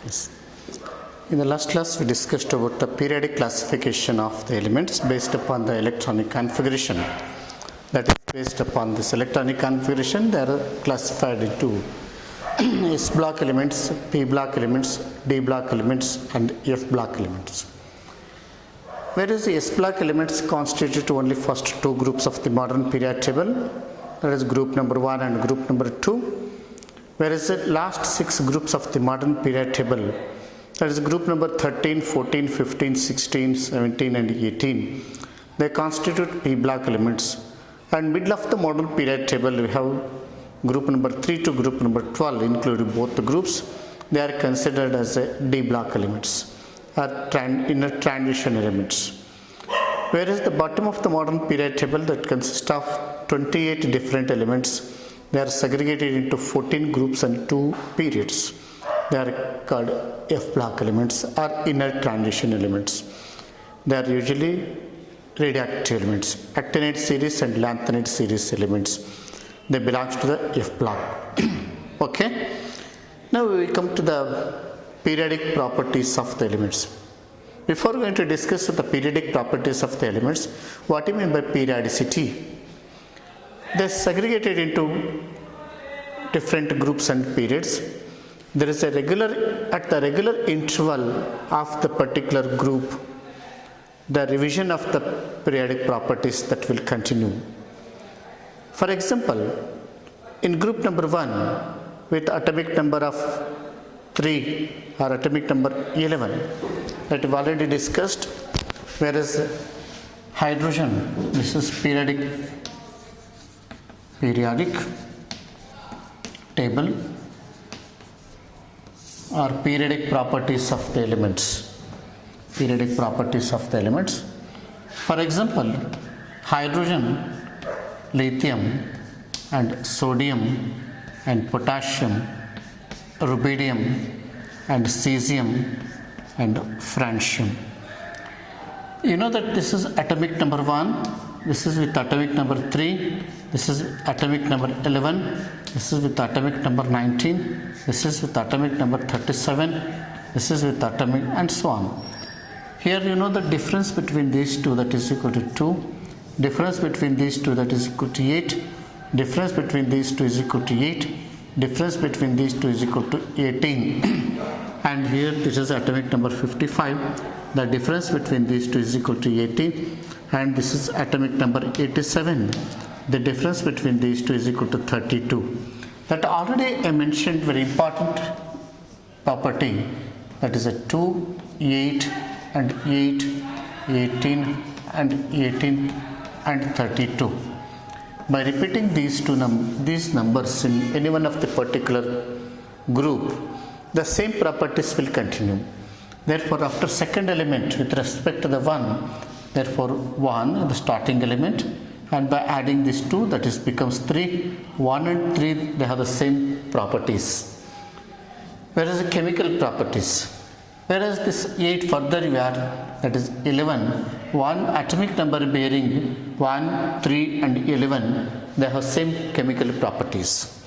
Yes. In the last class, we discussed about the periodic classification of the elements based upon the electronic configuration. That is, based upon this electronic configuration, they are classified into S block elements, P block elements, D block elements, and F block elements. Whereas the S block elements constitute only first two groups of the modern periodic table, that is group number 1 and group number 2. Whereas the last six groups of the modern periodic table, that is group number 13, 14, 15, 16, 17 and 18, they constitute P block elements. And middle of the modern periodic table, we have group number 3 to group number 12, including both the groups. They are considered as a D block elements or inner transition elements. Whereas the bottom of the modern periodic table that consists of 28 different elements, they are segregated into 14 groups and 2 periods. They are called F block elements or inner transition elements. They are usually radioactive elements, actinide series and lanthanide series elements. They belong to the F block. Okay. Now we come to the periodic properties of the elements. Before going to discuss the periodic properties of the elements, what do you mean by periodicity? They are segregated into different groups and periods. There is at the regular interval of the particular group, the revision of the periodic properties that will continue. For example, in group number 1 with atomic number of 3 or atomic number 11 that we've already discussed, whereas hydrogen, this is periodic table or periodic properties of the elements. Periodic properties of the elements. For example, hydrogen, lithium and sodium and potassium, rubidium and cesium and francium. You know that this is atomic number 1, this is with atomic number 3, this is atomic number 11, this is with atomic number 19, this is with atomic number 37, this is with atomic and so on. Here you know the difference between these two, that is equal to 2, difference between these two, that is equal to 8, difference between these two is equal to 8, difference between these two is equal to 18. And here this is atomic number 55, the difference between these two is equal to 18, and this is atomic number 87, the difference between these two is equal to 32. That already I mentioned very important property, that is a 2, 8 and 8, 18 and 18 and 32. By repeating these numbers in any one of the particular group, the same properties will continue. Therefore, after second element with respect to the 1, therefore 1 the starting element, and by adding these 2, that is becomes 3. 1 and 3 they have the same properties. Whereas the chemical properties, whereas this 8 further you add, that is 11, one atomic number bearing 1, 3 and 11, they have same chemical properties.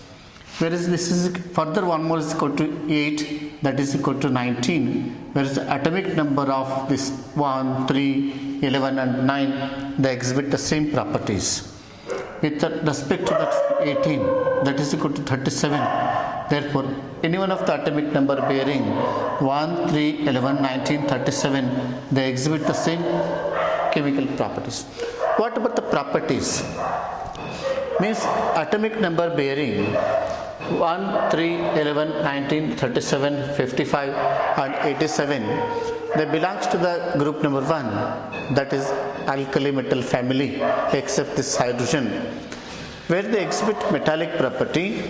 Whereas this is further one more is equal to 8, that is equal to 19, whereas the atomic number of this 1, 3, 11 and 9, they exhibit the same properties. With respect to that 18, that is equal to 37. Therefore, any one of the atomic number bearing 1, 3, 11, 19, 37, they exhibit the same chemical properties. What about the properties? Means atomic number bearing 1, 3, 11, 19, 37, 55 and 87, they belongs to the group number 1, that is alkali metal family, except this hydrogen, where they exhibit metallic property.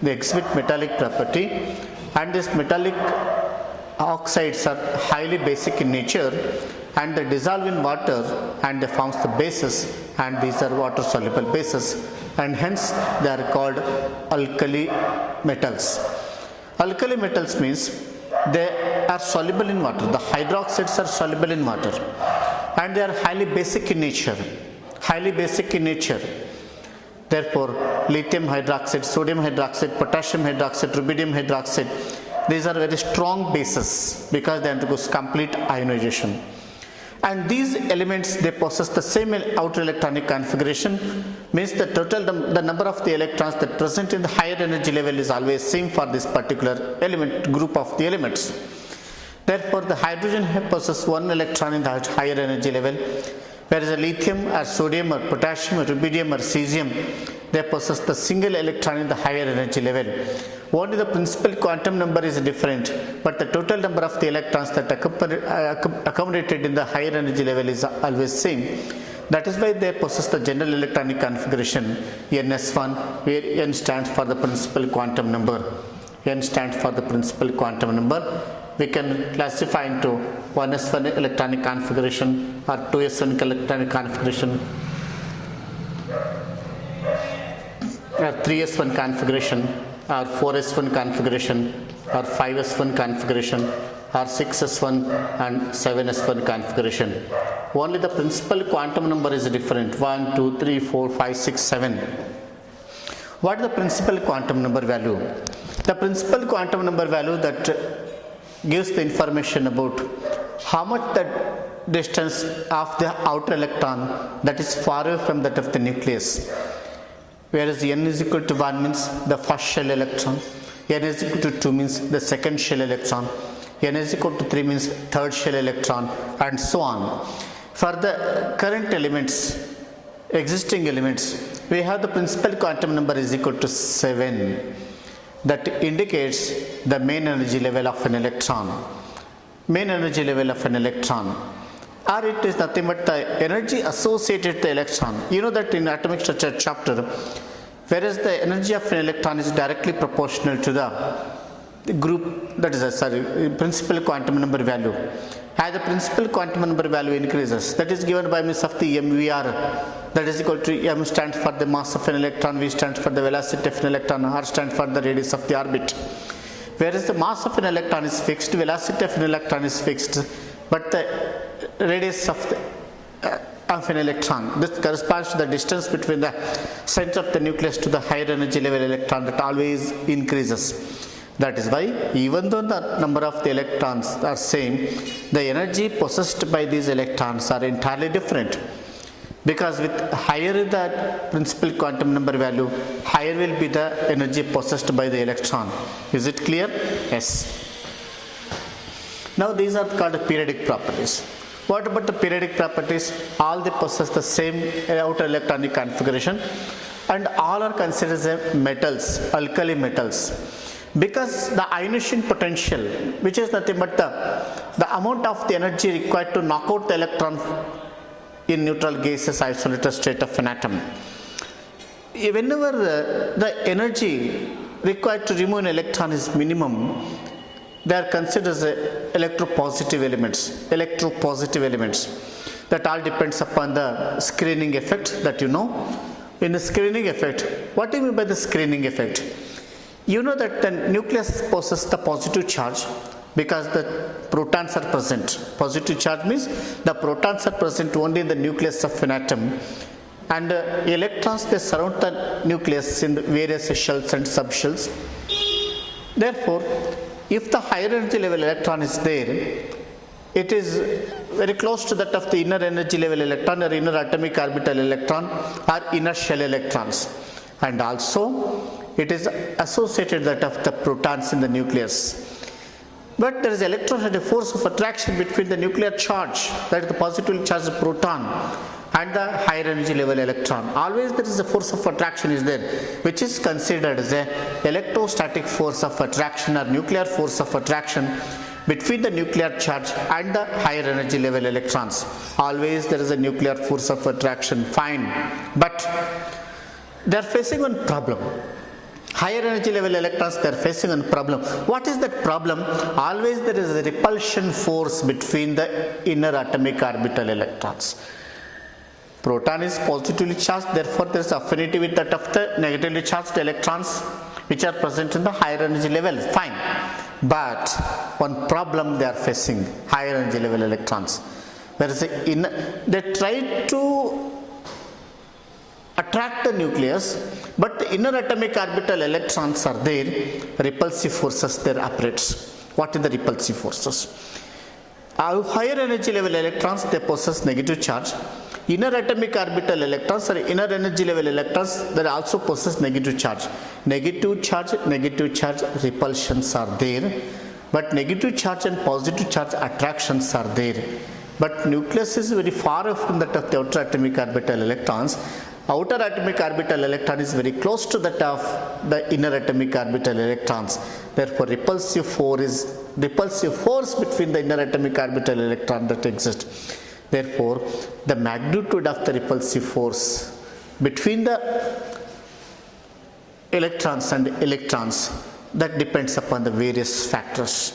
They exhibit metallic property, and these metallic oxides are highly basic in nature, and they dissolve in water and they form the bases, and these are water soluble bases, and hence they are called alkali metals. Alkali metals means they are soluble in water. The hydroxides are soluble in water, and they are highly basic in nature. Therefore, lithium hydroxide, sodium hydroxide, potassium hydroxide, rubidium hydroxide, these are very strong bases because they undergo complete ionization. And these elements, they possess the same outer electronic configuration, means the total the number of the electrons that present in the higher energy level is always same for this particular element group of the elements. Therefore, the hydrogen possesses one electron in the higher energy level, whereas a lithium or sodium or potassium or rubidium or cesium, they possess the single electron in the higher energy level. Only the principal quantum number is different, but the total number of the electrons that accommodated in the higher energy level is always same. That is why they possess the general electronic configuration NS1, where N stands for the principal quantum number. N stands for the principal quantum number. We can classify into 1s1 electronic configuration or 2s1 electronic configuration or 3s1 configuration or 4s1 configuration or 5s1 configuration or 6s1 and 7s1 configuration. Only the principal quantum number is different, 1, 2, 3, 4, 5, 6, 7. What is the principal quantum number value? The principal quantum number value that gives the information about how much the distance of the outer electron that is far away from that of the nucleus. Whereas n is equal to 1 means the first shell electron, n is equal to 2 means the second shell electron, n is equal to 3 means third shell electron, and so on. For the current elements, existing elements, we have the principal quantum number is equal to 7. That indicates the main energy level of an electron. Main energy level of an electron. Or it is nothing but the energy associated with the electron. You know that in atomic structure chapter, whereas the energy of an electron is directly proportional to the group, that is principal quantum number value. As the principal quantum number value increases, that is given by means of the MVR, that is equal to M stands for the mass of an electron, V stands for the velocity of an electron, R stands for the radius of the orbit. Whereas the mass of an electron is fixed, velocity of an electron is fixed, but the radius of an electron, this corresponds to the distance between the center of the nucleus to the higher energy level electron, that always increases. That is why even though the number of the electrons are same, the energy possessed by these electrons are entirely different. Because with higher the principal quantum number value, higher will be the energy possessed by the electron. Is it clear? Yes. Now these are called periodic properties. What about the periodic properties? All they possess the same outer electronic configuration and all are considered as metals, alkali metals. Because the ionization potential, which is nothing but the amount of the energy required to knock out the electron in neutral gaseous isolated state of an atom. Whenever the energy required to remove an electron is minimum, they are considered as electropositive elements. That all depends upon the screening effect that you know. In the screening effect, what do you mean by the screening effect? You know that the nucleus possesses the positive charge because the protons are present. Positive charge means the protons are present only in the nucleus of an atom, and electrons, they surround the nucleus in the various shells and subshells. Therefore, if the higher energy level electron is there, it is very close to that of the inner energy level electron or inner atomic orbital electron or inner shell electrons, and also it is associated that of the protons in the nucleus. But there is electrostatic force of attraction between the nuclear charge, that is the positively charged proton, and the higher energy level electron. Always there is a force of attraction is there, which is considered as a electrostatic force of attraction or nuclear force of attraction between the nuclear charge and the higher energy level electrons. Always there is a nuclear force of attraction, fine. But they are facing one problem. Higher energy level electrons, they are facing a problem. What is that problem? Always there is a repulsion force between the inner atomic orbital electrons. Proton is positively charged, therefore there is affinity with that of the negatively charged electrons which are present in the higher energy level. Fine. But one problem they are facing, higher energy level electrons. Whereas they try to attract the nucleus, but the inner atomic orbital electrons are there, repulsive forces there operates. What are the repulsive forces? Higher energy level electrons, they possess negative charge. Inner atomic orbital electrons or inner energy level electrons, they also possess negative charge. Negative charge repulsions are there, but negative charge and positive charge attractions are there. But nucleus is very far from that of the outer atomic orbital electrons. Outer atomic orbital electron is very close to that of the inner atomic orbital electrons. Therefore, repulsive force between the inner atomic orbital electron that exists. Therefore, the magnitude of the repulsive force between the electrons and electrons, that depends upon the various factors.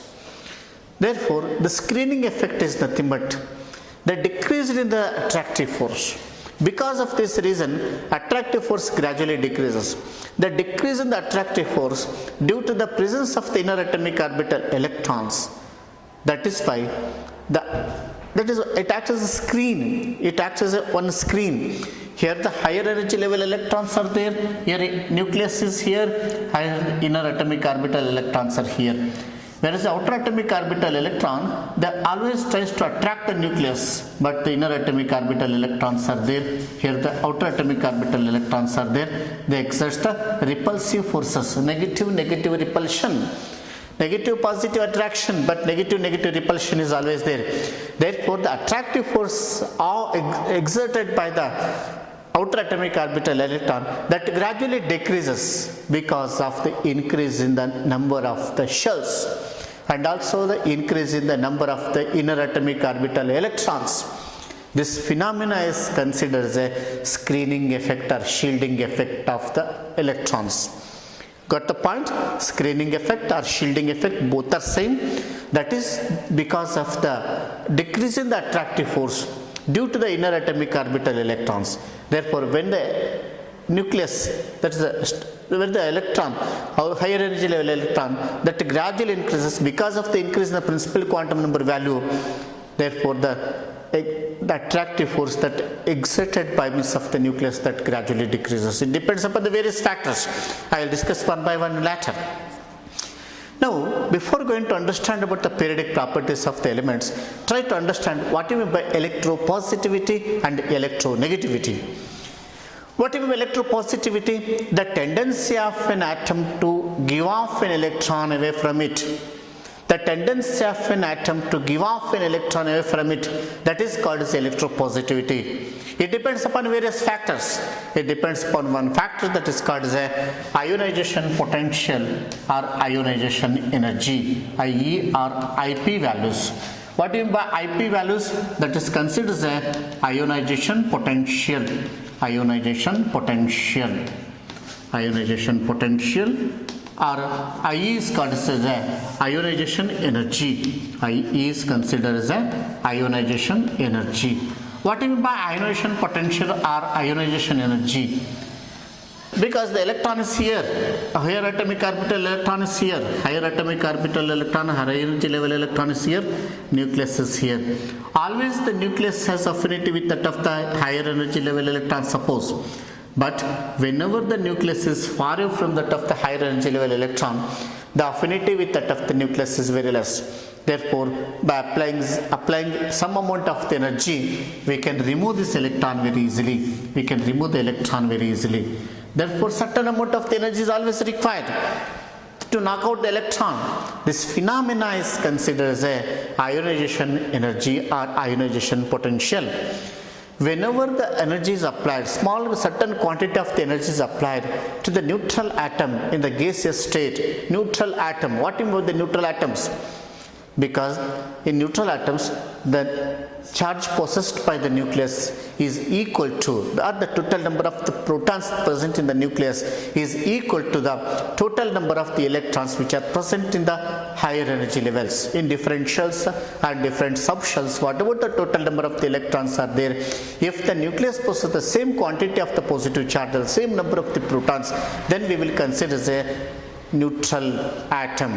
Therefore, the screening effect is nothing but the decrease in the attractive force. Because of this reason, attractive force gradually decreases. The decrease in the attractive force due to the presence of the inner atomic orbital electrons. That is why it acts as a screen. It acts as one screen. Here the higher energy level electrons are there. Here nucleus is here. Higher inner atomic orbital electrons are here. Whereas the outer atomic orbital electron, they always tries to attract the nucleus, but the inner atomic orbital electrons are there. Here the outer atomic orbital electrons are there. They exert the repulsive forces, negative repulsion. Negative positive attraction, but negative repulsion is always there. Therefore, the attractive force are exerted by the outer atomic orbital electron, that gradually decreases because of the increase in the number of the shells and also the increase in the number of the inner atomic orbital electrons. This phenomena is considered as a screening effect or shielding effect of the electrons. Got the point? Screening effect or shielding effect, both are same. That is because of the decrease in the attractive force due to the inner atomic orbital electrons. Therefore, when the nucleus, that is when the electron or higher energy level electron, that gradually increases because of the increase in the principal quantum number value. Therefore, the attractive force that exerted by means of the nucleus, that gradually decreases. It depends upon the various factors. I will discuss one by one later. Now, before going to understand about the periodic properties of the elements, try to understand what you mean by electropositivity and electronegativity. What do you mean by electropositivity? The tendency of an atom to give off an electron away from it. The tendency of an atom to give off an electron away from it, that is called as electropositivity. It depends upon various factors. It depends upon one factor, that is called as a ionization potential or ionization energy, IE or IP values. What do you mean by IP values? That is considered as a ionization potential. Ionization potential or IE is considered as a ionization energy. IE is considered as a ionization energy. What do you mean by ionization potential or ionization energy? Because the electron is here, a higher atomic orbital electron is here, higher atomic orbital electron, higher energy level electron is here, nucleus is here. Always the nucleus has affinity with that of the higher energy level electron, suppose. But whenever the nucleus is far away from that of the higher energy level electron, the affinity with that of the nucleus is very less. Therefore, by applying some amount of the energy, we can remove this electron very easily. Therefore, certain amount of the energy is always required to knock out the electron. This phenomena is considered as a ionization energy or ionization potential. Whenever the energy is applied, certain quantity of the energy is applied to the neutral atom in the gaseous state. Neutral atom, what do you mean by the neutral atoms? Because in neutral atoms, the charge possessed by the nucleus is equal to, or the total number of the protons present in the nucleus is equal to the total number of the electrons which are present in the higher energy levels. In different shells and different subshells, whatever the total number of the electrons are there, if the nucleus possesses the same quantity of the positive charge, the same number of the protons, then we will consider as a neutral atom.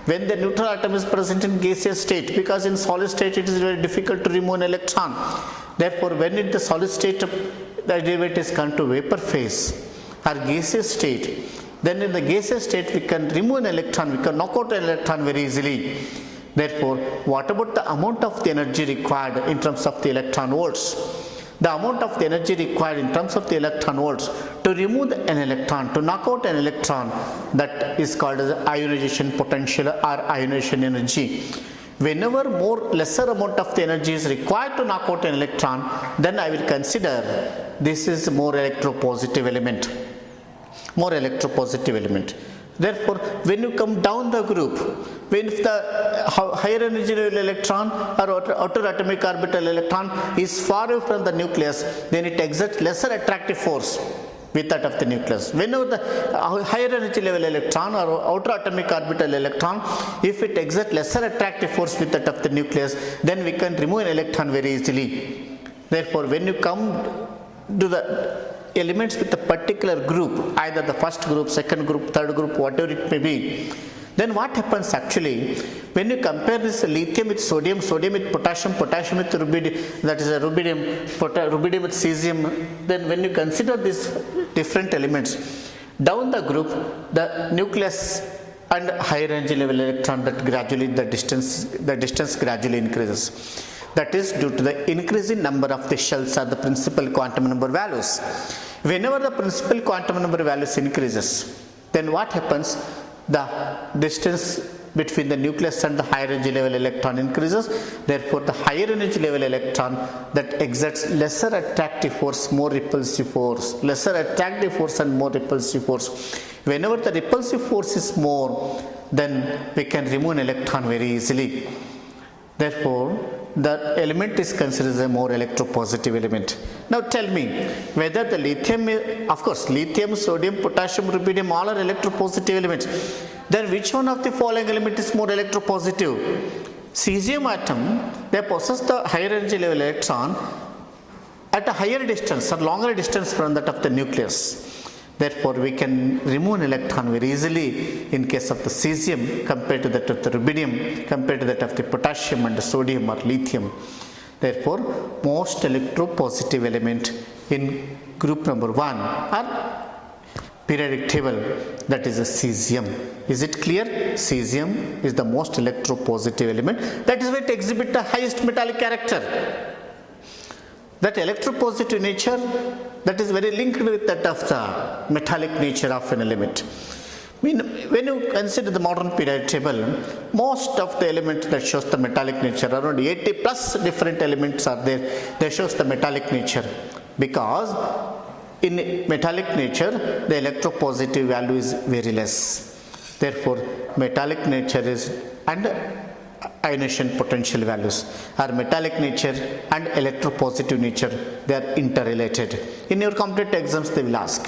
When the neutral atom is present in gaseous state, because in solid state it is very difficult to remove an electron. Therefore, when the solid state the derivatives come to vapor phase or gaseous state, then in the gaseous state we can remove an electron, we can knock out an electron very easily. Therefore, what about the amount of the energy required in terms of the electron volts? The amount of the energy required in terms of the electron volts to remove an electron, to knock out an electron, that is called as ionization potential or ionization energy. Whenever lesser amount of the energy is required to knock out an electron, then I will consider this is more electropositive element. More electropositive element. Therefore, when you come down the group, when if the higher energy level electron or outer atomic orbital electron is far away from the nucleus, then it exerts lesser attractive force with that of the nucleus. Whenever the higher energy level electron or outer atomic orbital electron, if it exerts lesser attractive force with that of the nucleus, then we can remove an electron very easily. Therefore, when you come to the elements with a particular group, either the first group, second group, third group, whatever it may be, then what happens actually when you compare this lithium with sodium, sodium with potassium, potassium with rubidium, that is a rubidium, rubidium with cesium, then when you consider these different elements down the group, the nucleus and higher energy level electron, that gradually the distance gradually increases. That is due to the increasing number of the shells or the principal quantum number values. Whenever the principal quantum number values increases, then what happens? The distance between the nucleus and the higher energy level electron increases. Therefore, the higher energy level electron that exerts lesser attractive force, more repulsive force, lesser attractive force and more repulsive force. Whenever the repulsive force is more, then we can remove an electron very easily. Therefore, the element is considered as a more electropositive element. Now tell me whether the lithium, of course lithium, sodium, potassium, rubidium, all are electropositive elements. Then which one of the following element is more electropositive? Cesium atom, they possess the higher energy level electron at a higher distance or longer distance from that of the nucleus. Therefore, we can remove an electron very easily in case of the cesium compared to that of the rubidium, compared to that of the potassium and the sodium or lithium. Therefore, most electropositive element in group number 1 are periodic table, that is a cesium. Is it clear? Cesium is the most electropositive element. That is why it exhibits the highest metallic character. That electropositive nature, that is very linked with that of the metallic nature of an element. When you consider the modern periodic table, most of the elements that shows the metallic nature, around 80 plus different elements are there, they shows the metallic nature, because in metallic nature the electropositive value is very less. Therefore, metallic nature is and ionization potential values are metallic nature and electropositive nature, they are interrelated. In your competitive exams they will ask,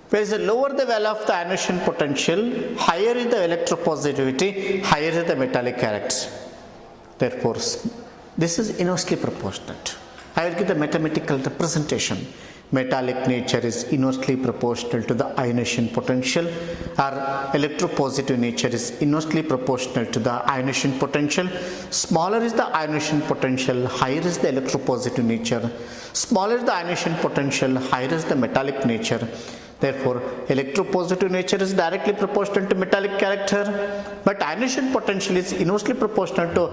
whereas the lower the value of the ionization potential, higher is the electropositivity, higher is the metallic character. Therefore, this is inversely proportionate. I will give the mathematical representation. Metallic nature is inversely proportional to the ionization potential, or electropositive nature is inversely proportional to the ionization potential. Smaller is the ionization potential, higher is the electropositive nature. Smaller is the ionization potential, higher is the metallic nature. Therefore, electropositive nature is directly proportional to metallic character, but ionization potential is inversely proportional to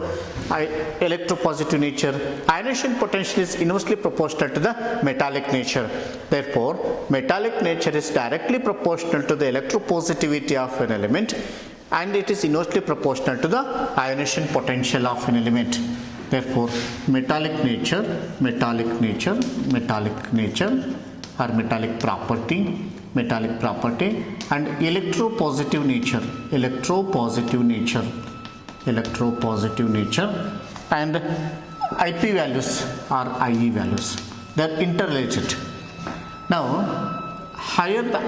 electropositive nature. Ionization potential is inversely proportional to the metallic nature. Therefore, metallic nature is directly proportional to the electropositivity of an element, and it is inversely proportional to the ionization potential of an element. Therefore, metallic nature or metallic property and electropositive nature and IP values or IE values, they are interrelated. Now, higher the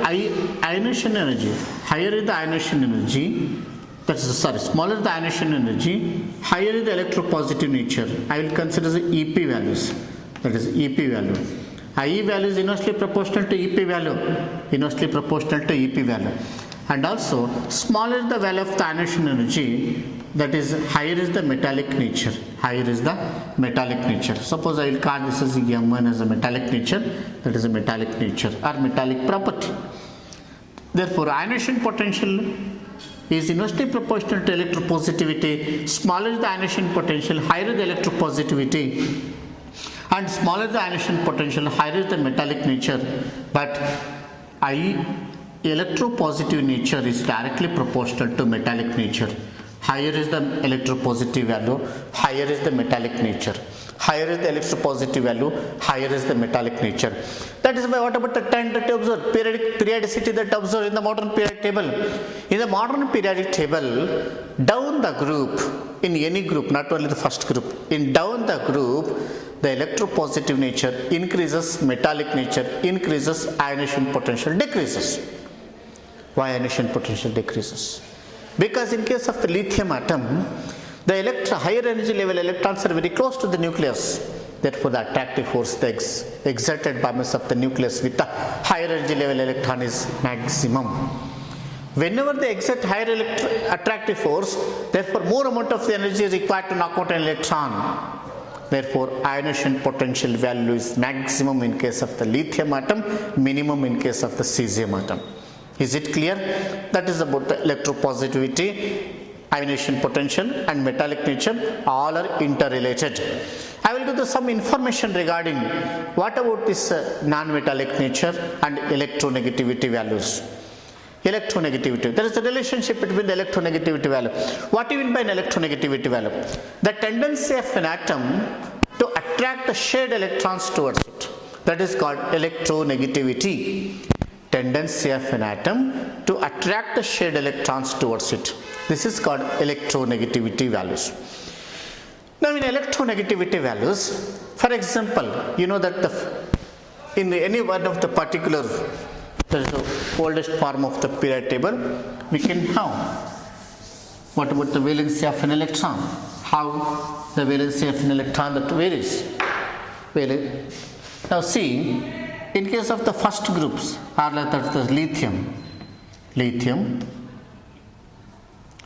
ionization energy, smaller the ionization energy, higher is the electropositive nature. I will consider the EP values, that is EP value. IE value is inversely proportional to EP value, and also smaller the value of the ionization energy, that is higher is the metallic nature. Higher is the metallic nature. Suppose I will call this as M1 as a metallic nature, that is a metallic nature or metallic property. Therefore, ionization potential is inversely proportional to electropositivity. Smaller the ionization potential, higher the electropositivity, and smaller the ionization potential, higher is the metallic nature. But electropositive nature is directly proportional to metallic nature. Higher is the electropositive value, higher is the metallic nature. Higher is the electropositive value, higher is the metallic nature. That is why what about the time that you observe, periodicity that you observe in the modern periodic table. In the modern periodic table, down the group, in any group, not only the first group, in down the group, the electropositive nature increases, metallic nature increases, ionization potential decreases. Why ionization potential decreases? Because in case of the lithium atom, the higher energy level electrons are very close to the nucleus. Therefore, the attractive force exerted by means of the nucleus with the higher energy level electron is maximum. Whenever they exert higher attractive force, therefore more amount of the energy is required to knock out an electron. Therefore, ionization potential value is maximum in case of the lithium atom, minimum in case of the cesium atom. Is it clear? That is about the electropositivity, ionization potential and metallic nature, all are interrelated. I will give you some information regarding what about this non-metallic nature and electronegativity values. Electronegativity, there is a relationship between the electronegativity value. What do you mean by an electronegativity value? The tendency of an atom to attract the shared electrons towards it, that is called electronegativity. Tendency of an atom to attract the shared electrons towards it. This is called electronegativity values. Now in electronegativity values, for example, you know that in any one of the particular, there is the oldest form of the periodic table, we can have, what about the valency of an electron? How the valency of an electron that varies. Now see, in case of the first groups, or that's the lithium,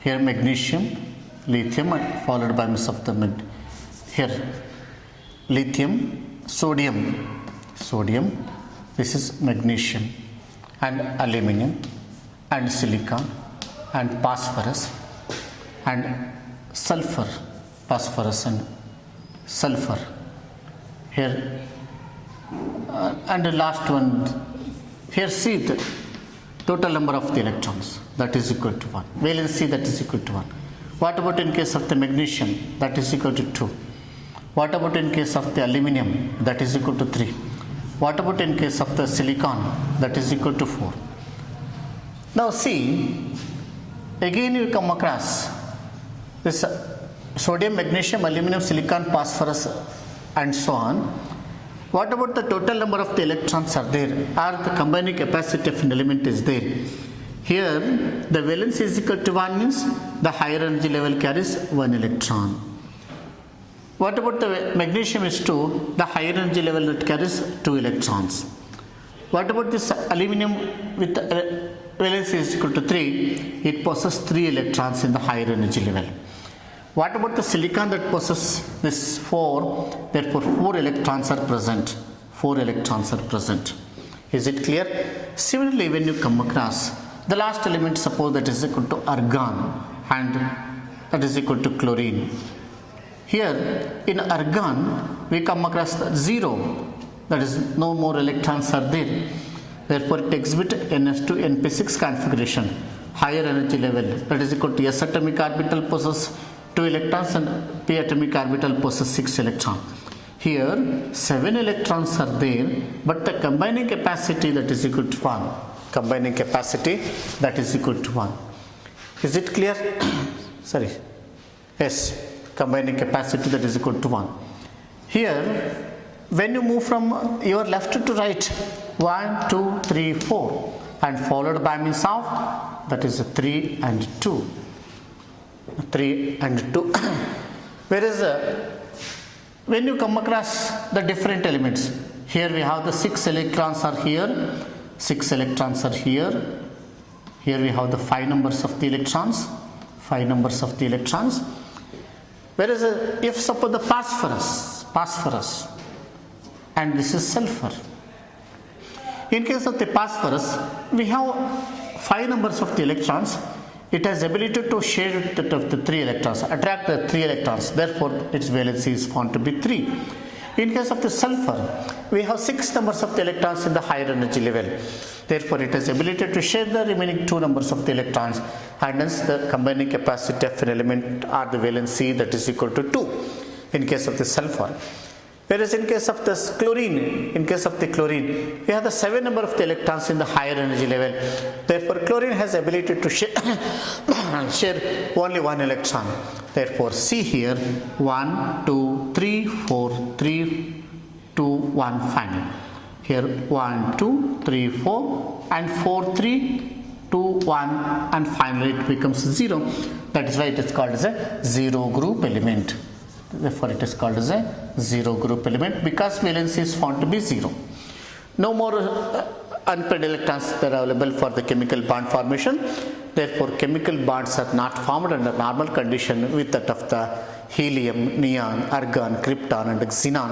here magnesium, lithium, and followed by means of the here lithium, sodium, this is magnesium, and aluminum, and silicon, and phosphorus, and sulfur, phosphorus and sulfur. Here and the last one, here see the total number of the electrons, that is equal to 1. Valency, that is equal to 1. What about in case of the magnesium? That is equal to 2. What about in case of the aluminum? That is equal to 3. What about in case of the silicon? That is equal to 4. Now see, again you come across this sodium, magnesium, aluminum, silicon, phosphorus and so on. What about the total number of the electrons are there, or the combining capacity of an element is there? Here the valence is equal to 1 means the higher energy level carries 1 electron. What about the magnesium is 2, the higher energy level that carries 2 electrons. What about this aluminum with the valence is equal to 3, it possesses 3 electrons in the higher energy level. What about the silicon that possesses this 4, therefore 4 electrons are present. 4 electrons are present. Is it clear? Similarly, when you come across the last element, suppose that is equal to argon and that is equal to chlorine. Here in argon we come across the 0, that is no more electrons are there. Therefore it exhibits ns2 np6 configuration, higher energy level, that is equal to s atomic orbital possesses 2 electrons and p atomic orbital possesses 6 electrons. Here 7 electrons are there, but the combining capacity that is equal to 1. Combining capacity that is equal to 1. Is it clear? Sorry. Yes. Combining capacity that is equal to 1. Here, when you move from your left to right, 1, 2, 3, 4, and followed by means of, that is 3 and 2. 3 and 2. Whereas when you come across the different elements, here we have the 6 electrons are here, 6 electrons are here, Here we have the 5 numbers of the electrons, 5 numbers of the electrons. Whereas if suppose the phosphorus and this is sulfur. In case of the phosphorus, we have 5 numbers of the electrons. It has ability to share the 3 electrons, attract the 3 electrons. Therefore, its valency is found to be 3. In case of the sulfur, we have 6 numbers of the electrons in the higher energy level. Therefore, it has ability to share the remaining 2 numbers of the electrons, and hence the combining capacity of an element or the valency that is equal to 2 in case of the sulfur. Whereas in case of this chlorine, we have the 7 number of the electrons in the higher energy level. Therefore, chlorine has ability to share only 1 electron. Therefore, see here 1, 2, 3, 4, 3, 2, 1 final. Here 1, 2, 3, 4 and 4, 3, 2, 1 and finally it becomes 0. That is why it is called as a 0 group element. Therefore, it is called as a 0 group element because valency is found to be 0. No more unpaired electrons are available for the chemical bond formation. Therefore, chemical bonds are not formed under normal condition with that of the helium, neon, argon, krypton and xenon,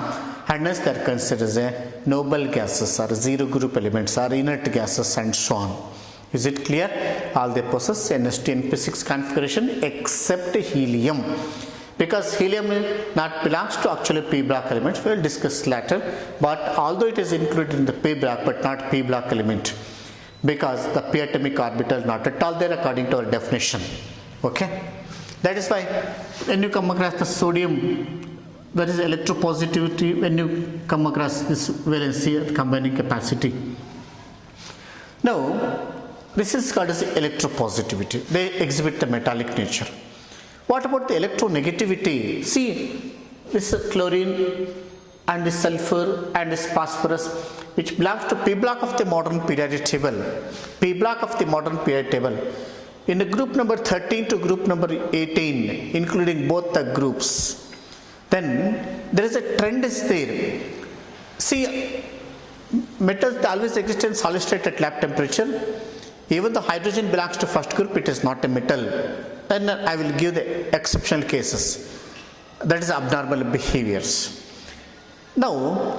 and hence they are considered as a noble gases or 0 group elements or inert gases and so on. Is it clear? All they possess NH2 configuration except helium. Because helium not belongs to actually p block elements, we will discuss later, but although it is included in the p block but not p block element, because the p atomic orbital not at all there according to our definition. Okay, that is why when you come across the sodium, that is electropositivity, when you come across this valency combining capacity. Now this is called as electropositivity. They exhibit the metallic nature. What about the electronegativity? See, this is chlorine and this sulfur and this phosphorus, which belongs to p block of the modern periodic table. P block of the modern periodic table. In the group number 13 to group number 18, including both the groups, then there is a trend is there. See, metals always exist in solid state at lab temperature. Even the hydrogen belongs to first group, it is not a metal. And I will give the exceptional cases, that is abnormal behaviors. Now,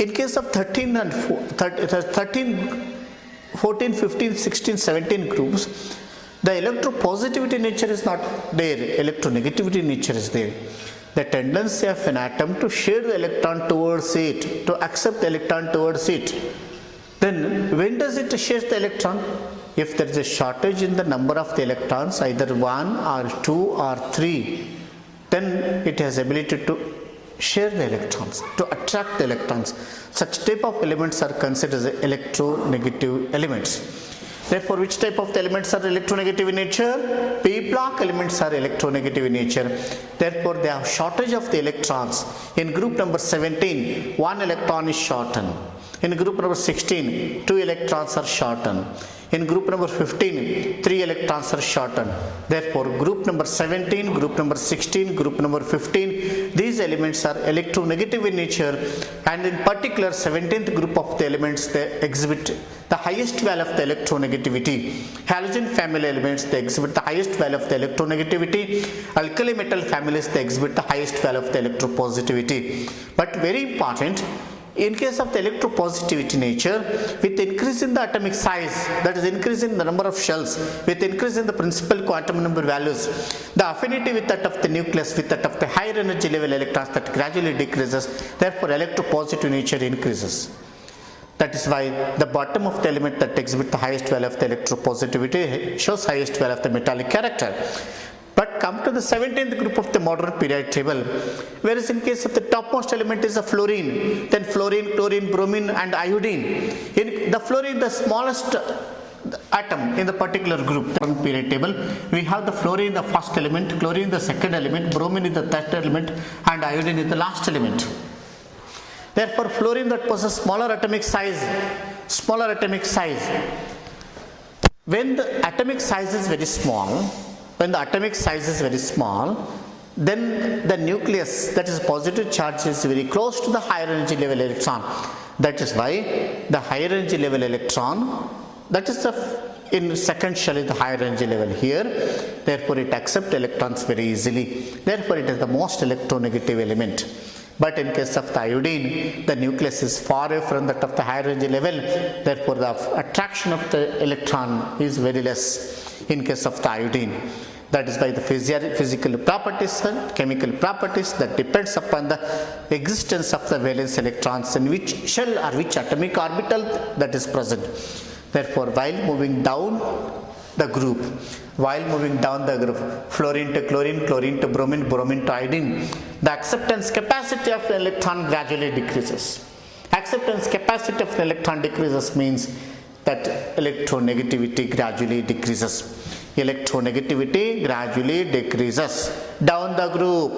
in case of 13 and 14, 15, 16, 17 groups, the electropositivity nature is not there, electronegativity nature is there. The tendency of an atom to share the electron towards it, to accept the electron towards it. Then when does it share the electron? If there is a shortage in the number of the electrons, either 1 or 2 or 3, then it has ability to share the electrons, to attract the electrons. Such type of elements are considered as electronegative elements. Therefore, which type of the elements are electronegative in nature? P block elements are electronegative in nature. Therefore, they have shortage of the electrons. In group number 17, 1 electron is shortened. In group number 16, 2 electrons are shortened. In group number 15, 3 electrons are shortened. Therefore, group number 17, group number 16, group number 15, these elements are electronegative in nature, and in particular 17th group of the elements, they exhibit the highest value of the electronegativity. Halogen family elements, they exhibit the highest value of the electronegativity. Alkali metal families, they exhibit the highest value of the electropositivity. But very important, in case of the electropositivity nature, with increase in the atomic size, that is increase in the number of shells, with increase in the principal quantum number values, the affinity with that of the nucleus, with that of the higher energy level electrons, that gradually decreases. Therefore, electropositive nature increases. That is why the bottom of the element that exhibits the highest value of the electropositivity shows highest value of the metallic character. But come to the 17th group of the modern periodic table, whereas in case of the topmost element is a fluorine, then fluorine, chlorine, bromine and iodine. In the fluorine, the smallest atom in the particular group, the periodic table, we have the fluorine the first element, chlorine the second element, bromine is the third element and iodine is the last element. Therefore, fluorine that possesses smaller atomic size. When the atomic size is very small, then the nucleus, that is positive charge, is very close to the higher energy level electron. That is why the higher energy level electron, that is the in second shell is the higher energy level here, therefore it accepts electrons very easily, therefore it is the most electronegative element. But in case of the iodine, the nucleus is far away from that of the higher energy level, therefore the attraction of the electron is very less in case of the iodine. That is by the physical properties and chemical properties that depends upon the existence of the valence electrons in which shell or which atomic orbital that is present. Therefore, while moving down the group, fluorine to chlorine, chlorine to bromine, bromine to iodine, the acceptance capacity of the electron gradually decreases. Acceptance capacity of the electron decreases means that electronegativity gradually decreases. Electronegativity gradually decreases. Down the group,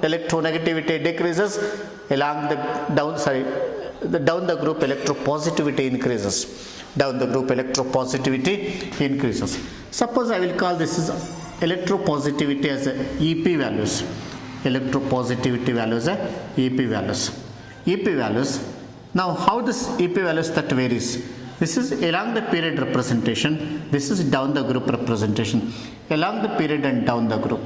electronegativity decreases. Down the group, electropositivity increases. Down the group, electropositivity increases. Suppose I will call this is electropositivity as a EP values. Electropositivity values are EP values. EP values. Now, how this EP values that varies? This is along the period representation. This is down the group representation. Along the period and down the group.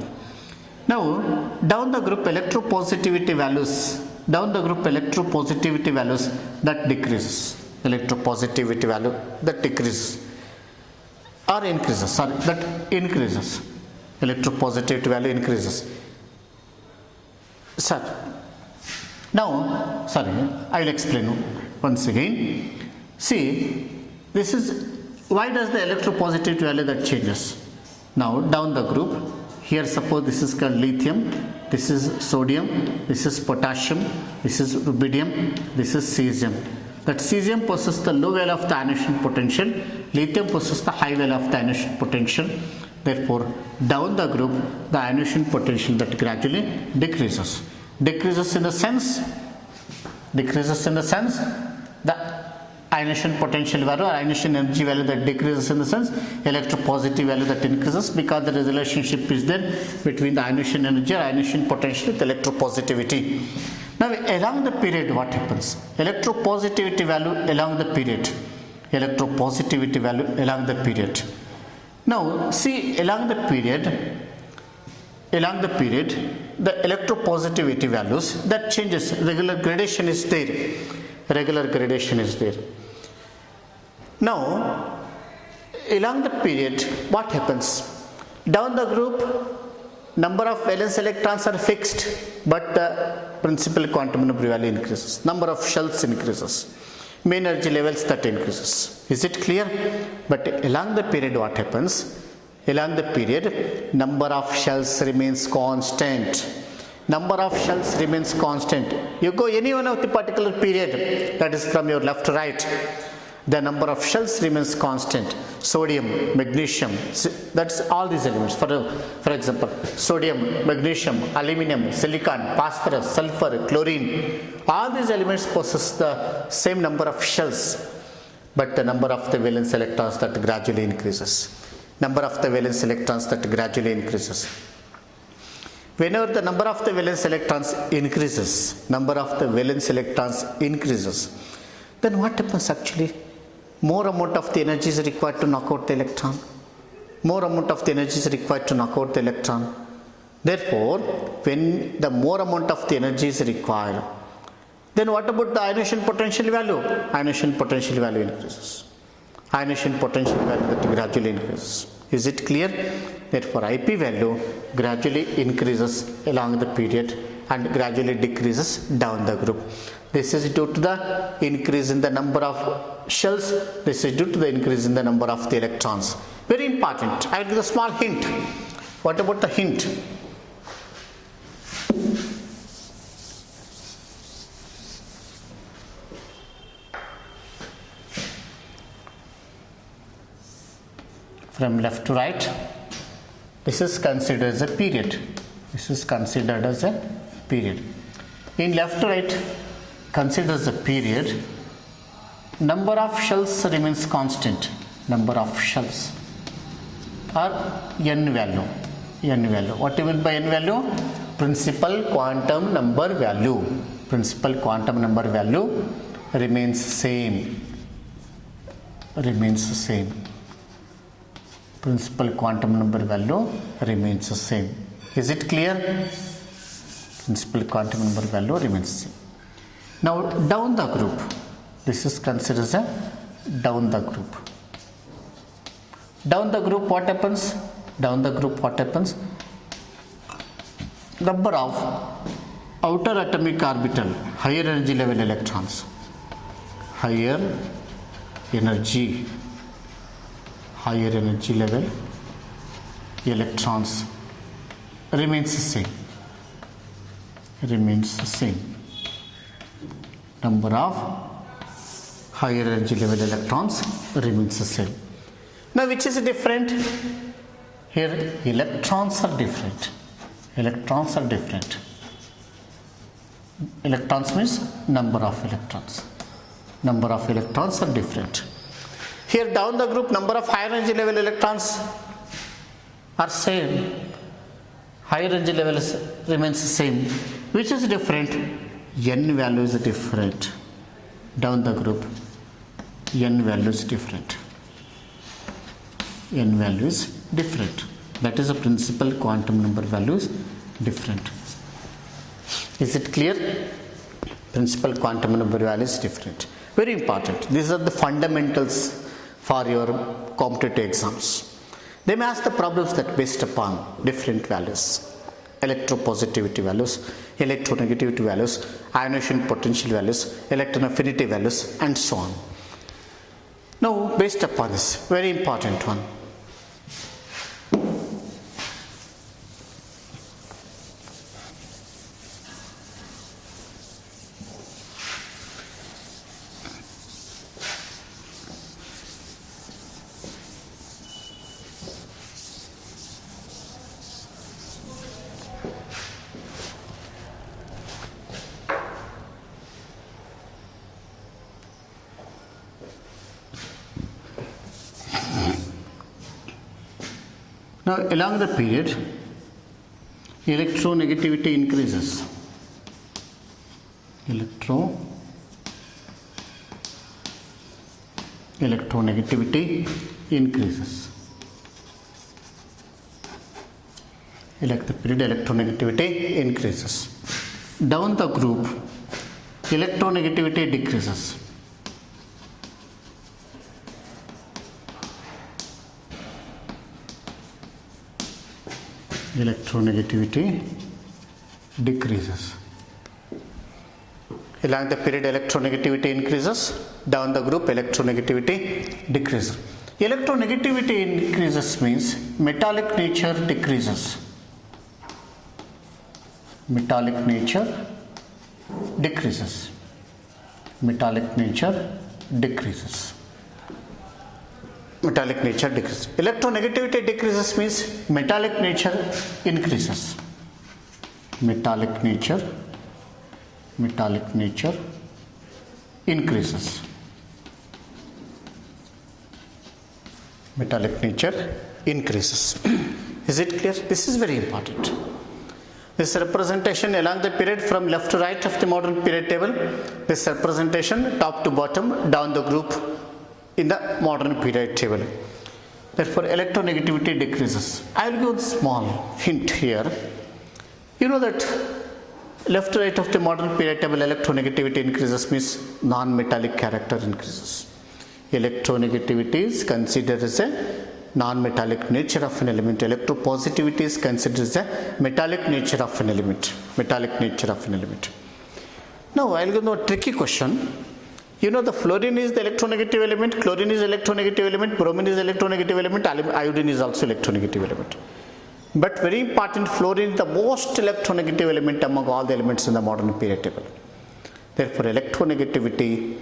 Now, down the group electropositivity values. That decreases. Electropositivity value that decreases or increases. Sorry, that increases. Electropositivity value increases. Sir. Now, sorry, I will explain once again. See, this is why does the electropositivity value that changes? Now, down the group, here suppose this is called lithium, this is sodium, this is potassium, this is rubidium, this is cesium. That cesium possesses the low value of the ionization potential, lithium possesses the high value of the ionization potential. Therefore, down the group, the ionization potential that gradually decreases. Decreases in the sense the ionization potential value or ionization energy value that decreases in the sense electropositive value that increases because there is a relationship is there between the ionization energy or ionization potential with electropositivity. Now, along the period, what happens? Electropositivity value along the period. Now, see, along the period, the electropositivity values that changes. Regular gradation is there. Now, along the period, what happens? Down the group, number of valence electrons are fixed, but the principal quantum number value increases. Number of shells increases. Main energy levels that increases. Is it clear? But along the period, what happens? Along the period, number of shells remains constant. You go any one of the particular period, that is from your left to right, the number of shells remains constant. Sodium, magnesium, that's all these elements. For example, sodium, magnesium, aluminum, silicon, phosphorus, sulfur, chlorine, all these elements possess the same number of shells, but the number of the valence electrons that gradually increases. Whenever the number of the valence electrons increases, then what happens actually? More amount of the energy is required to knock out the electron. Therefore, when the more amount of the energy is required, then what about the ionization potential value? Ionization potential value increases. That gradually increases. Is it clear? Therefore, IP value gradually increases along the period and gradually decreases down the group. This is due to the increase in the number of shells. This is due to the increase in the number of the electrons. Very important. I will give a small hint. What about the hint? From left to right, this is considered as a period. In left to right, considers a period. Number of shells remains constant. Or n value. What do you mean by n value? Principal quantum number value remains same. remains the same. Principal quantum number value remains the same. Is it clear? Principal quantum number value remains the same. Now down the group, this is considered as a down the group. Down the group what happens? Down the group what happens? Number of outer atomic orbital higher energy level electrons, higher energy level electrons remains the same. Number of higher energy level electrons remains the same. Now which is different? Here electrons are different. Electrons means number of electrons. Number of electrons are different. Here down the group, number of higher energy level electrons are same. Higher energy level remains the same. Which is different? N value is different. Down the group, N value is different. N value is different. That is the principal quantum number value is different. Is it clear? Principal quantum number value is different. Very important. These are the fundamentals for your competitive exams. They may ask the problems that based upon different values. Electropositivity values, electronegativity values, ionization potential values, electron affinity values, and so on. Now, based upon this, very important one. Now, along the period, electronegativity increases. Electronegativity increases. Along the period, electronegativity increases. Down the group, electronegativity decreases. Electronegativity decreases. Along the period, electronegativity increases. Down the group, electronegativity decreases. Electronegativity increases means metallic nature decreases. Metallic nature decreases. Metallic nature decreases. Metallic nature decreases. Electronegativity decreases means metallic nature increases. Metallic nature increases. Metallic nature increases. Is it clear? This is very important. This representation along the period from left to right of the modern period table. This representation top to bottom down the group in the modern period table. Therefore, electronegativity decreases. I will give a small hint here. You know that left to right of the modern period table, electronegativity increases means non-metallic character increases. Electronegativity is considered as a non-metallic nature of an element. Electropositivity is considered as a metallic nature of an element. Now, I will give a tricky question. You know the fluorine is the electronegative element, chlorine is electronegative element, bromine is electronegative element, iodine is also electronegative element. But very important, fluorine is the most electronegative element among all the elements in the modern period table. Therefore, electronegativity,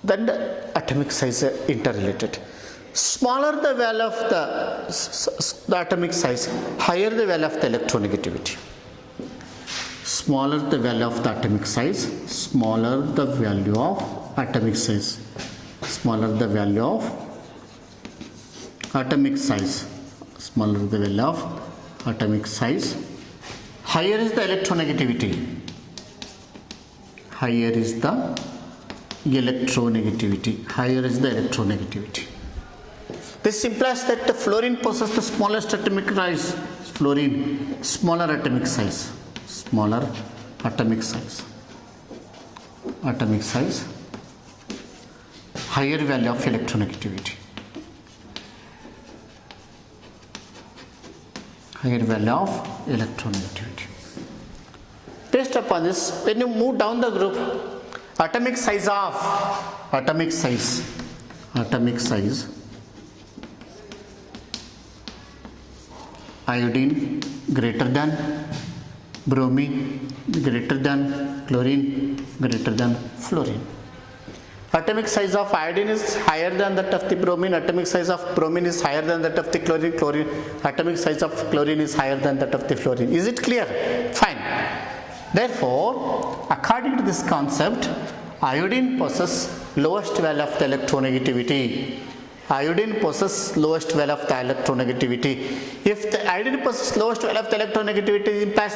then the atomic size are interrelated. Smaller the value of the atomic size, higher the value of the electronegativity. Smaller the value of the atomic size, smaller the value of atomic size. Smaller the value of atomic size. Smaller the value of atomic size. Higher is the electronegativity. Higher is the electronegativity. Higher is the electronegativity. This implies that the fluorine possesses the smallest atomic size. Fluorine, smaller atomic size. Smaller atomic size. Atomic size. Higher value of electronegativity. Higher value of electronegativity. Based upon this, when you move down the group, atomic size iodine greater than bromine, greater than chlorine, greater than fluorine. Atomic size of iodine is higher than that of the bromine, atomic size of bromine is higher than that of the chlorine, atomic size of chlorine is higher than that of the fluorine. Is it clear? Fine. Therefore, according to this concept, iodine possesses lowest value of the electronegativity. Iodine possesses lowest value of the electronegativity. If the iodine possesses lowest value of the electronegativity, it implies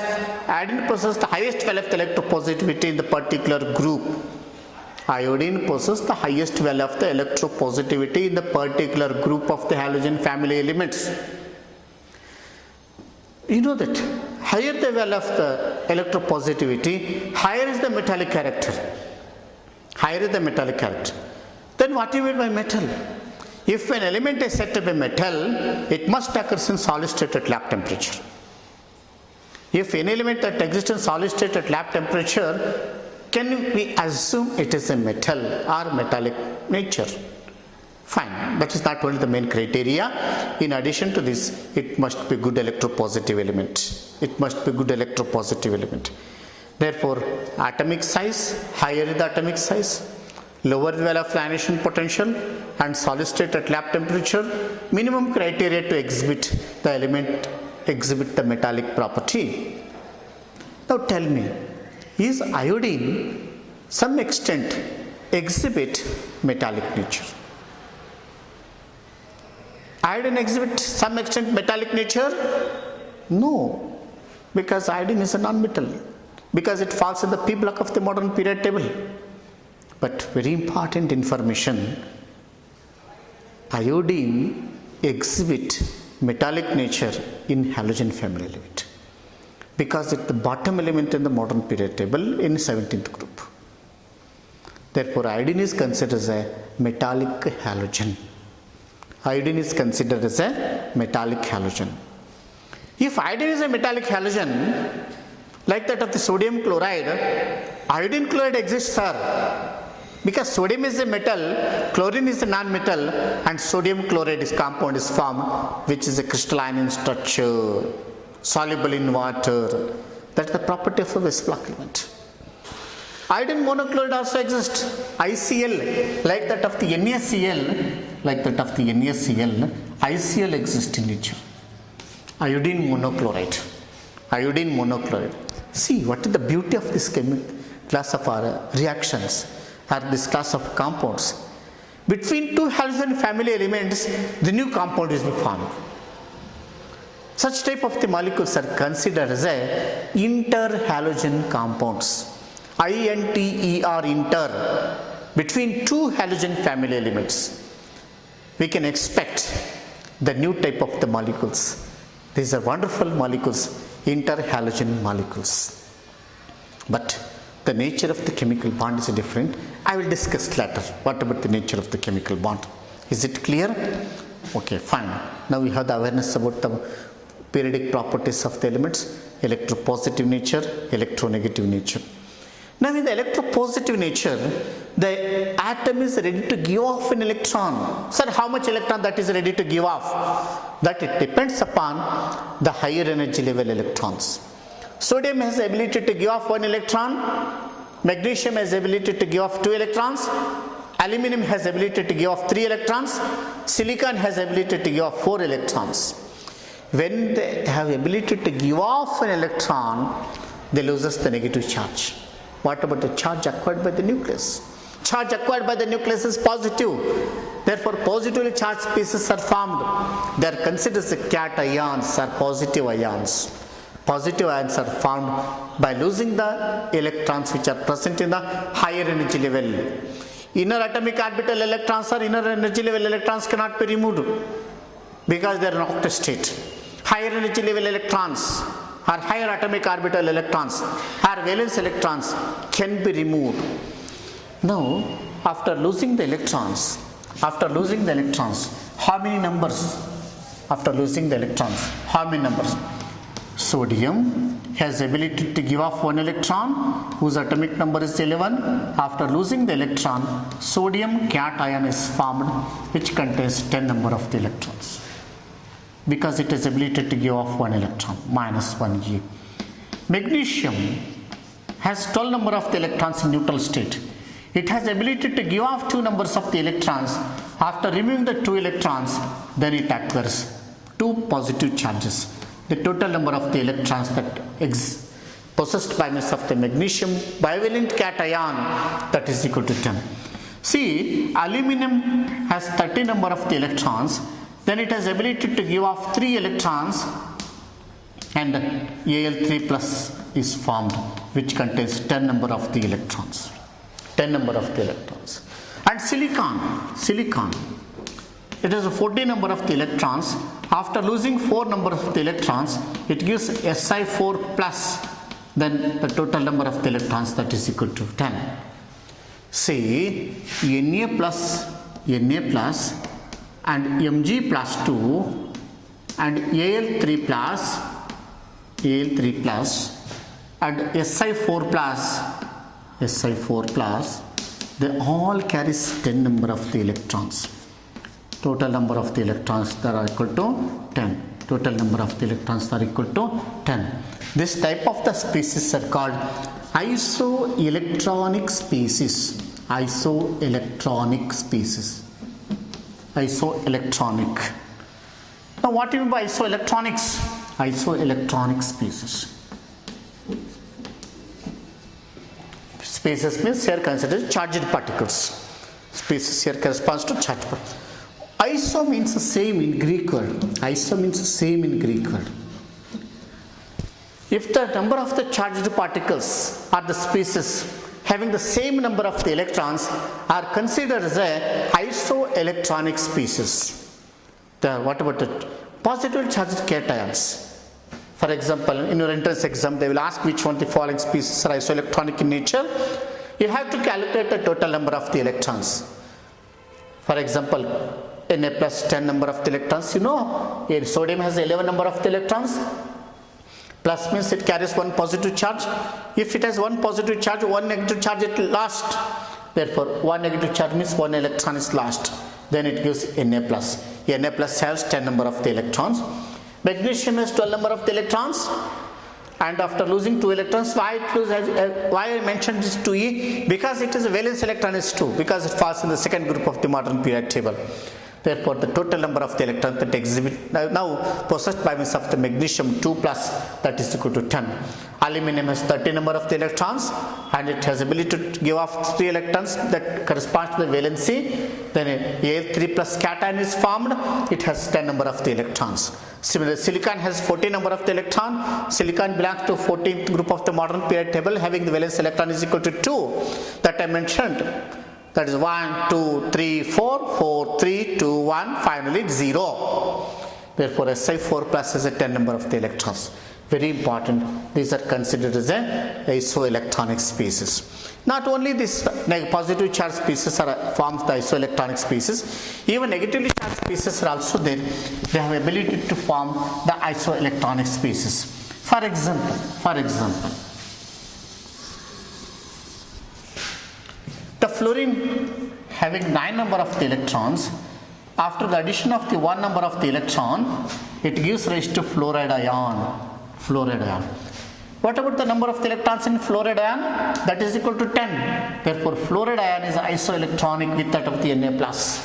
iodine possesses the highest value of the electropositivity in the particular group. Iodine possesses the highest value of the electropositivity in the particular group of the halogen family elements. You know that higher the value of the electropositivity, higher is the metallic character. Higher is the metallic character. Then what do you mean by metal? If an element is said to be metal, it must occur in solid state at lab temperature. If an element that exists in solid state at lab temperature, can we assume it is a metal or metallic nature? Fine, that is not only the main criteria. In addition to this, it must be good electropositive element. It must be good electropositive element. Therefore, atomic size, higher is the atomic size, lower the value of ionization potential, and solid state at lab temperature, minimum criteria to exhibit the element, exhibit the metallic property. Now tell me, is iodine some extent exhibit metallic nature? Iodine exhibit some extent metallic nature? No, because iodine is a non-metal, because it falls in the P block of the modern period table. But very important information, iodine exhibit metallic nature in halogen family element, because it's the bottom element in the modern period table in 17th group. Therefore, iodine is considered as a metallic halogen. Iodine is considered as a metallic halogen. If iodine is a metallic halogen, like that of the sodium chloride, iodine chloride exists, sir. Because sodium is a metal, chlorine is a non-metal, and sodium chloride is compound is formed, which is a crystalline in structure, soluble in water. That is the property of a Westphal element. Iodine monochloride also exists, ICl, like that of the NaCl, ICl exists in nature. Iodine monochloride. See, what is the beauty of this class of our reactions, or this class of compounds? Between two halogen family elements, the new compound is formed. Such type of the molecules are considered as a interhalogen compounds. INTER, inter, between two halogen family elements. We can expect the new type of the molecules. These are wonderful molecules, interhalogen molecules. But the nature of the chemical bond is different. I will discuss later. What about the nature of the chemical bond? Is it clear? Okay, fine. Now we have the awareness about the periodic properties of the elements, electropositive nature, electronegative nature. Now in the electropositive nature, the atom is ready to give off an electron. Sir, how much electron that is ready to give off? That it depends upon the higher energy level electrons. Sodium has the ability to give off 1 electron, magnesium has the ability to give off 2 electrons, aluminum has the ability to give off 3 electrons, silicon has the ability to give off 4 electrons. When they have the ability to give off an electron, they loses the negative charge. What about the charge acquired by the nucleus? Charge acquired by the nucleus is positive. Therefore, positively charged species are formed. They are considered as cations or positive ions. Positive ions are formed by losing the electrons which are present in the higher energy level. Inner atomic orbital electrons or inner energy level electrons cannot be removed because they are in octet state. Higher energy level electrons or higher atomic orbital electrons or valence electrons can be removed. Now, after losing the electrons, how many numbers? After losing the electrons, how many numbers? Sodium has ability to give off one electron whose atomic number is 11. After losing the electron, sodium cation is formed which contains 10 number of the electrons because it has ability to give off one electron, minus 1e. Magnesium has 12 number of the electrons in neutral state. It has ability to give off 2 numbers of the electrons. After removing the 2 electrons, then it acquires 2 positive charges. The total number of the electrons that possessed by means of the magnesium bivalent cation, that is equal to 10. See, aluminum has 30 number of the electrons, then it has ability to give off 3 electrons and Al3 plus is formed which contains 10 number of the electrons. 10 number of the electrons. And silicon, it has a 40 number of the electrons. After losing 4 number of the electrons, it gives Si4 plus, then the total number of the electrons, that is equal to 10. See, Na plus and Mg plus 2 and Al3 plus and Si4 plus, they all carries 10 number of the electrons. Total number of the electrons that are equal to 10. Total number of the electrons are equal to 10. This type of the species are called isoelectronic species. Isoelectronic. Now what do you mean by isoelectronics? Isoelectronic species. Species means here considered charged particles. Species here corresponds to charged particles. Iso means the same in Greek word. If the number of the charged particles or the species having the same number of the electrons are considered as a isoelectronic species. What about the positive charged cations? For example, in your entrance exam, they will ask which one of the following species are isoelectronic in nature. You have to calculate the total number of the electrons. For example, Na plus 10 number of the electrons, you know, sodium has 11 number of the electrons. Plus means it carries one positive charge. If it has one positive charge, one negative charge, it will lost. Therefore, one negative charge means one electron is lost. Then it gives Na plus. Na plus has 10 number of the electrons. Magnesium has 12 number of the electrons. And after losing 2 electrons, why I mentioned this 2e? Because it is a valence electron is 2, because it falls in the second group of the modern periodic table. Therefore, the total number of the electrons that exhibit now possessed by means of the magnesium 2 plus, that is equal to 10. Aluminum has 30 number of the electrons and it has ability to give off 3 electrons that corresponds to the valency. Then Al3 plus cation is formed. It has 10 number of the electrons. Similarly, silicon has 40 number of the electron. Silicon belongs to 14th group of the modern periodic table, having the valence electron is equal to 2 that I mentioned. That is 1, 2, 3, 4, 4, 3, 2, 1, finally 0. Therefore, Si4 plus is a 10 number of the electrons. Very important. These are considered as a isoelectronic species. Not only this positive charged species forms the isoelectronic species, even negatively charged species are also there. They have ability to form the isoelectronic species. For example, the fluorine having 9 number of the electrons, after the addition of the 1 number of the electron, it gives rise to fluoride ion. What about the number of the electrons in fluoride ion? That is equal to 10. Therefore, fluoride ion is isoelectronic with that of the Na plus.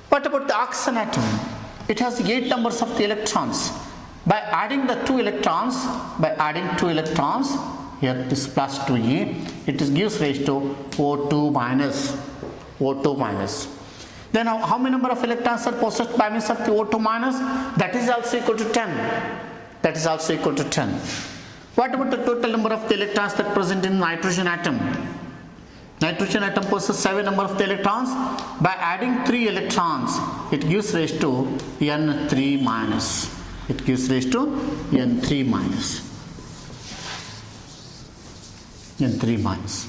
What about the oxygen atom? It has 8 numbers of the electrons. By adding the 2 electrons, here it is plus 2e, it gives rise to O2 minus. Then how many number of electrons are possessed by means of the O2 minus? That is also equal to 10. What about the total number of the electrons that present in nitrogen atom? Nitrogen atom possesses 7 number of the electrons. By adding 3 electrons, it gives rise to N3 minus. It gives rise to N3 minus. N3 minus.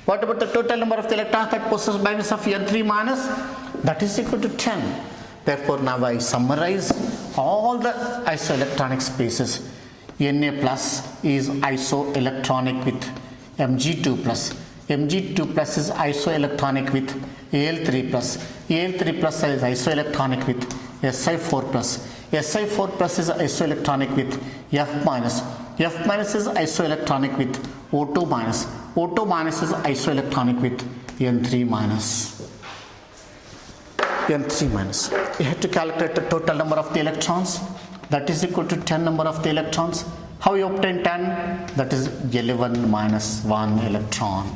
What about the total number of the electrons that possess by means of N3 minus? That is equal to 10. Therefore, now I summarize all the isoelectronic spaces. Na plus is isoelectronic with Mg2 plus. Mg2 plus is isoelectronic with Al3 plus. Al3 plus is isoelectronic with Si4 plus. Si4 plus is isoelectronic with F minus. F minus is isoelectronic with O2 minus. O2 minus is isoelectronic with N3 minus. N3 minus. You have to calculate the total number of the electrons. That is equal to 10 number of the electrons. How you obtain 10? That is 11 minus 1 electron.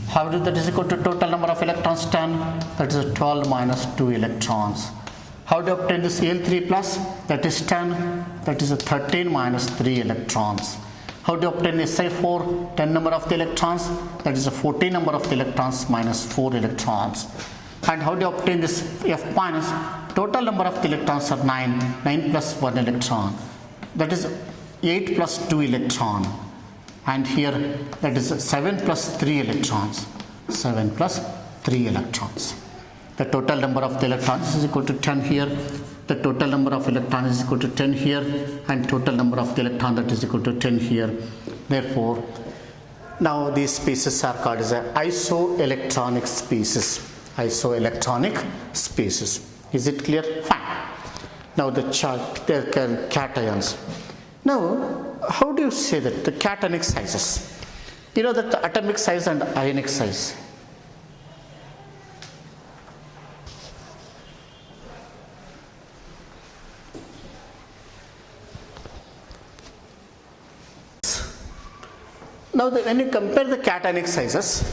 How do that is equal to total number of electrons 10? That is 12 minus 2 electrons. How do you obtain this Al3 plus? That is 10. That is 13 minus 3 electrons. How do you obtain Si4? 10 number of the electrons. That is 14 number of the electrons minus 4 electrons. And how do you obtain this F minus? Total number of the electrons are 9. 9 plus 1 electron. That is 8 plus 2 electron. And here that is 7 plus 3 electrons. 7 plus 3 electrons. The total number of the electrons is equal to 10 here. The total number of electrons is equal to 10 here. And total number of the electron that is equal to 10 here. Therefore, now these spaces are called as isoelectronic spaces. Isoelectronic spaces. Is it clear? Fine. Now the chart, there are cations. Now, how do you say that the cationic sizes? You know that the atomic size and ionic size. Now, when you compare the cationic sizes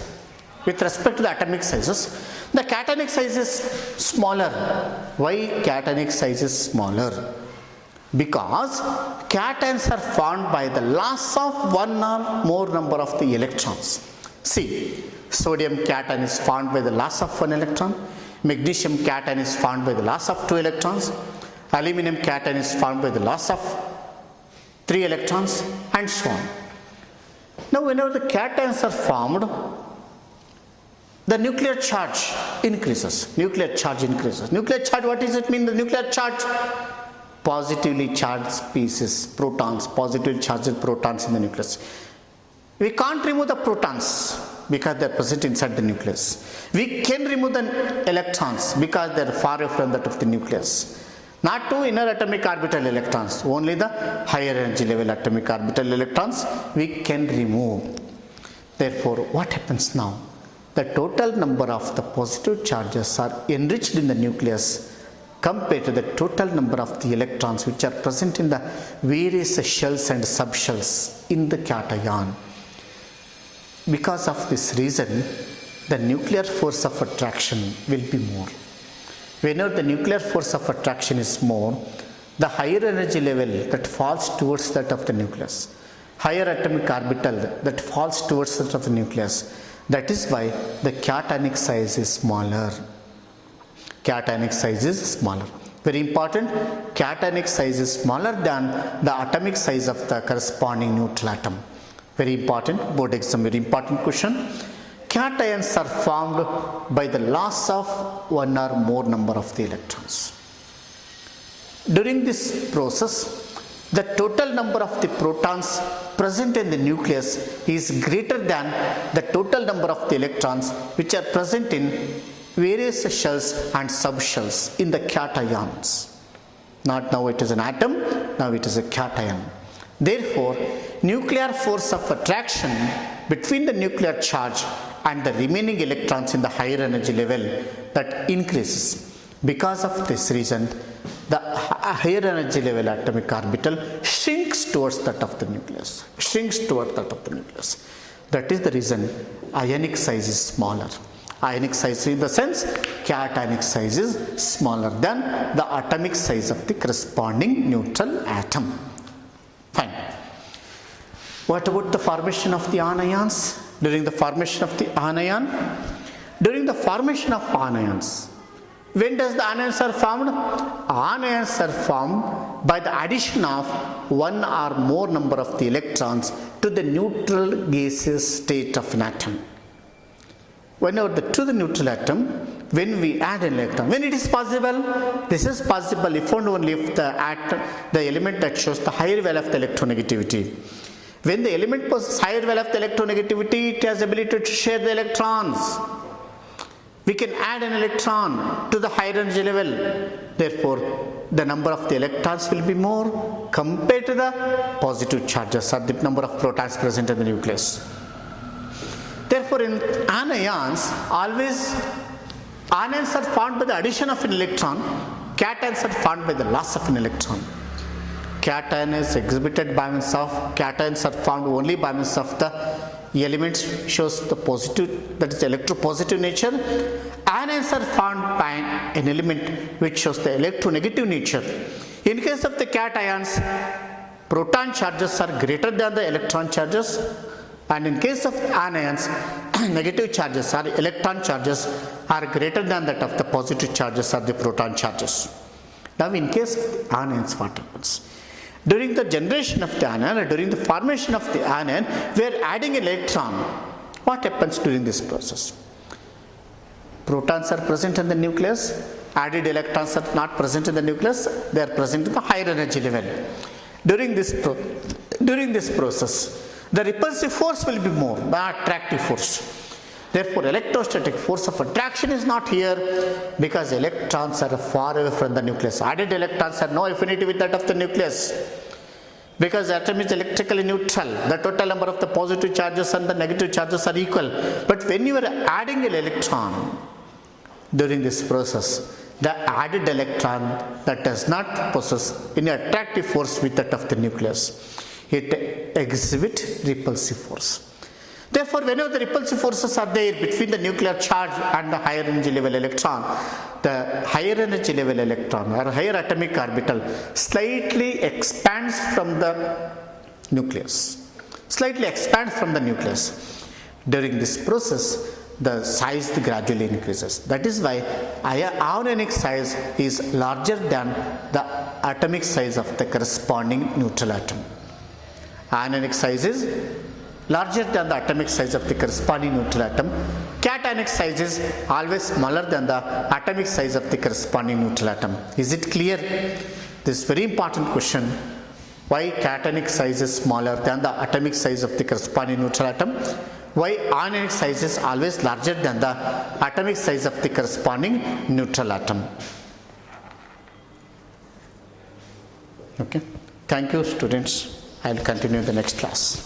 with respect to the atomic sizes, the cationic size is smaller. Why cationic size is smaller? Because cations are formed by the loss of one or more number of the electrons. See, sodium cation is formed by the loss of 1 electron, magnesium cation is formed by the loss of 2 electrons, aluminum cation is formed by the loss of 3 electrons, and so on. Now, whenever the cations are formed, the nuclear charge increases. Nuclear charge increases. Nuclear charge, what does it mean? The nuclear charge, positively charged species, protons, positively charged protons in the nucleus. We can't remove the protons because they are present inside the nucleus. We can remove the electrons because they are far away from that of the nucleus. Not to inner atomic orbital electrons, only the higher energy level atomic orbital electrons we can remove. Therefore, what happens now? The total number of the positive charges are enriched in the nucleus compared to the total number of the electrons which are present in the various shells and subshells in the cation. Because of this reason, the nuclear force of attraction will be more. Whenever the nuclear force of attraction is more, the higher energy level that falls towards that of the nucleus, higher atomic orbital that falls towards that of the nucleus. That is why the cationic size is smaller. Cationic size is smaller. Very important, cationic size is smaller than the atomic size of the corresponding neutral atom. Very important, board exam, very important question. Cations are formed by the loss of one or more number of the electrons. During this process, the total number of the protons present in the nucleus is greater than the total number of the electrons which are present in various shells and subshells in the cations. Not now it is an atom, now it is a cation. Therefore, nuclear force of attraction between the nuclear charge and the remaining electrons in the higher energy level that increases. Because of this reason, the higher energy level atomic orbital shrinks towards that of the nucleus. That is the reason ionic size is smaller. Ionic size in the sense cationic size is smaller than the atomic size of the corresponding neutral atom. Fine. What about the formation of the anions? during the formation of the anion? During the formation of anions. When does the anions are formed? Anions are formed by the addition of one or more number of the electrons to the neutral gaseous state of an atom. To the neutral atom, when we add an electron, when it is possible, this is possible if and only if the element that shows the higher value of the electronegativity. When the element possesses higher value of the electronegativity, it has ability to share the electrons. We can add an electron to the higher energy level. Therefore, the number of the electrons will be more compared to the positive charges or the number of protons present in the nucleus. Therefore, in anions, anions are formed by the addition of an electron, cations are formed by the loss of an electron. Cation is exhibited by means of, cations are formed only by means of the elements shows the positive, that is electropositive nature. Anions are formed by an element which shows the electronegative nature. In case of the cations, proton charges are greater than the electron charges, and in case of anions, negative charges or electron charges are greater than that of the positive charges or the proton charges. Now in case of the anions, what happens? During the generation of the anion or during the formation of the anion, we are adding an electron. What happens during this process? Protons are present in the nucleus, added electrons are not present in the nucleus, they are present in the higher energy level. During this process, the repulsive force will be more, the attractive force. Therefore, electrostatic force of attraction is not here because electrons are far away from the nucleus. Added electrons have no affinity with that of the nucleus. Because the atom is electrically neutral, the total number of the positive charges and the negative charges are equal. But when you are adding an electron during this process, the added electron that does not possess any attractive force with that of the nucleus, it exhibits repulsive force. Therefore, whenever the repulsive forces are there between the nuclear charge and the higher energy level electron, the higher energy level electron or higher atomic orbital slightly expands from the nucleus. During this process, the size gradually increases. That is why ionic size is larger than the atomic size of the corresponding neutral atom. Ionic size is larger than the atomic size of the corresponding neutral atom. Cationic size is always smaller than the atomic size of the corresponding neutral atom. Is it clear? This is very important question. Why cationic size is smaller than the atomic size of the corresponding neutral atom? Why ionic size is always larger than the atomic size of the corresponding neutral atom? Okay. Thank you, students. I will continue in the next class.